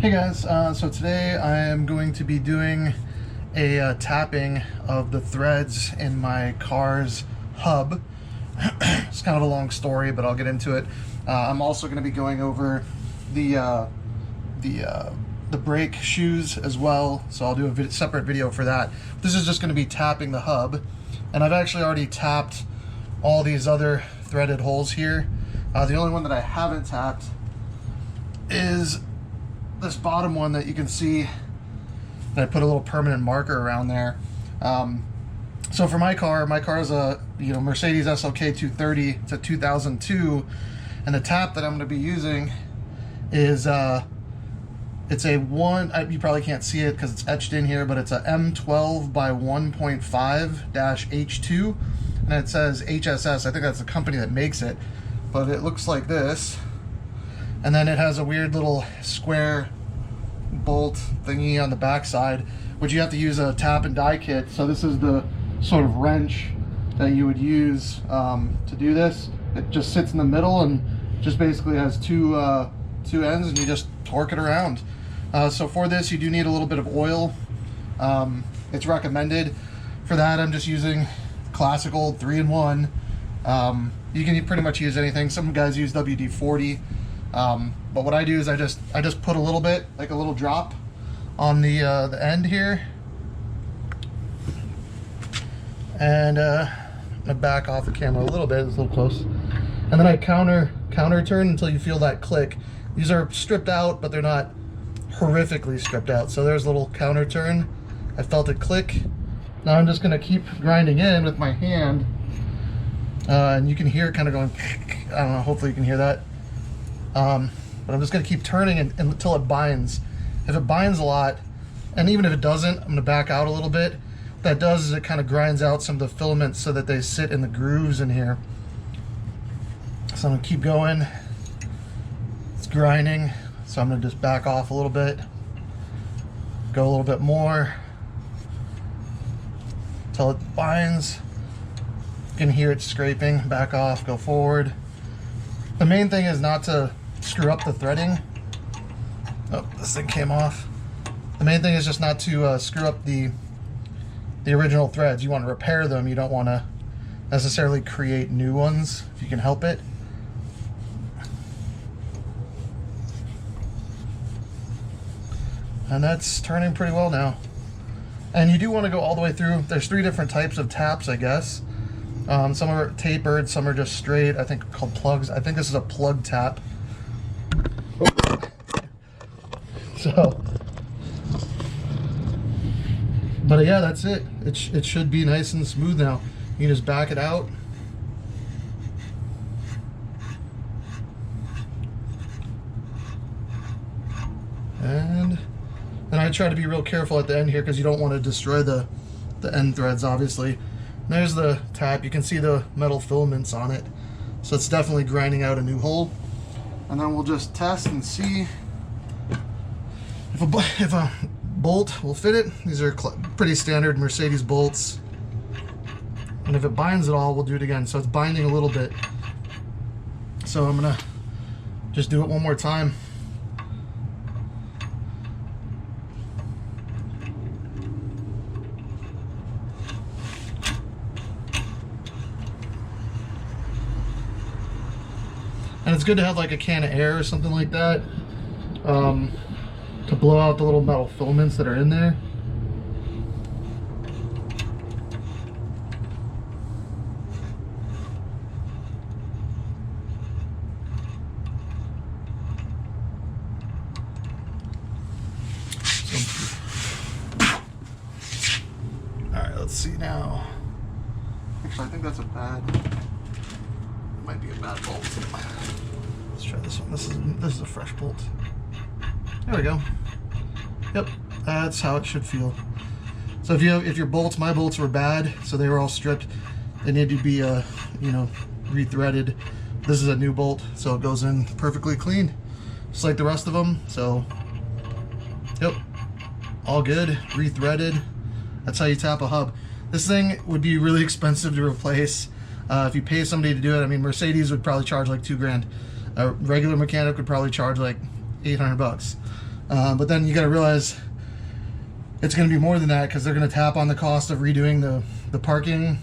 Hey guys, so today I am going to be doing a tapping of the threads in my car's hub. It's kind of a long story, but I'll get into it. I'm also going to be going over the brake shoes as well, so I'll do a separate video for that. This is just going to be tapping the hub, and I've actually already tapped all these other threaded holes here. The only one that I haven't tapped is this bottom one that you can see that I put a little permanent marker around there. So for my car is a Mercedes SLK230. It's a 2002, and the tap that I'm going to be using is it's a you probably can't see it because it's etched in here, but it's a M12 by 1.5-H2, and it says HSS. I think that's the company that makes it, but it looks like this. And then it has a weird little square bolt thingy on the back side, which you have to use a tap and die kit. So this is the sort of wrench that you would use to do this. It just sits in the middle and just basically has two ends, and you just torque it around. So for this, you do need a little bit of oil. It's recommended. For that, I'm just using classical 3-in-1. You can pretty much use anything. Some guys use WD-40. But what I do is I just put a little bit, like a little drop on the end here, and I'm gonna back off the camera a little bit. It's a little close, and then I counter turn until you feel that click. These are stripped out, but they're not horrifically stripped out. So there's a little counter turn. I felt it click. Now I'm just gonna keep grinding in with my hand, and you can hear it kind of going. I don't know. Hopefully you can hear that. But I'm just going to keep turning until it binds. If it binds a lot, and even if it doesn't, I'm going to back out a little bit. What that does is it kind of grinds out some of the filaments so that they sit in the grooves in here. So I'm going to keep going. It's grinding, so I'm going to just back off a little bit. Go a little bit more until it binds. You can hear it scraping. Back off, go forward. The main thing is not to screw up the threading. Oh, this thing came off. The main thing is just not to screw up the original threads. You want to repair them. You don't want to necessarily create new ones if you can help it. And that's turning pretty well now. And you do want to go all the way through. There's 3 different types of taps, I guess. Some are tapered, some are just straight. I think called plugs. I think this is a plug tap. So, but yeah, that's it. It should be nice and smooth now. You can just back it out. And I try to be real careful at the end here because you don't want to destroy the end threads, obviously. There's the tap. You can see the metal filaments on it. So it's definitely grinding out a new hole. And then we'll just test and see if a bolt will fit it. These are pretty standard Mercedes bolts. And if it binds at all, we'll do it again. So it's binding a little bit. So I'm gonna just do it one more time. And it's good to have like a can of air or something like that to blow out the little metal filaments that are in there. Alright, let's see now. Actually, I think that's a bad... It might be a bad bolt. Let's try this one. This is a fresh bolt. There we go. Yep, that's how it should feel. So if your bolts, my bolts were bad, so they were all stripped. They need to be rethreaded. This is a new bolt, so it goes in perfectly clean, just like the rest of them. So, yep, all good, rethreaded. That's how you tap a hub. This thing would be really expensive to replace. If you pay somebody to do it, I mean, Mercedes would probably charge like $2 grand. A regular mechanic would probably charge like 800 bucks. But then you got to realize it's going to be more than that, because they're going to tap on the cost of redoing the parking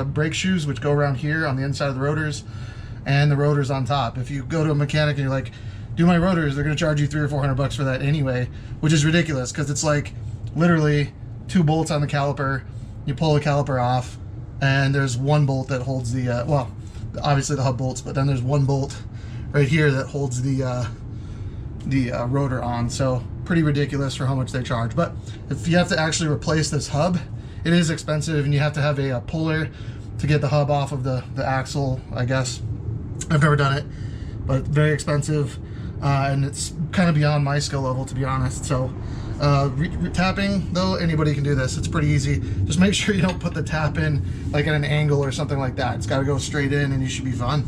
brake shoes, which go around here on the inside of the rotors, and the rotors on top. If you go to a mechanic and you're like, do my rotors, they're going to charge you $300 or $400 for that anyway, which is ridiculous, because it's like literally 2 bolts on the caliper. You pull the caliper off, and there's 1 bolt that holds the well, obviously the hub bolts, but then there's 1 bolt right here that holds the rotor on. So pretty ridiculous for how much they charge. But if you have to actually replace this hub, it is expensive, and you have to have a puller to get the hub off of the axle, I guess. I've never done it, but very expensive, and it's kind of beyond my skill level, to be honest. So tapping, though, anybody can do this. It's pretty easy. Just make sure you don't put the tap in like at an angle or something like that. It's got to go straight in, and you should be fine.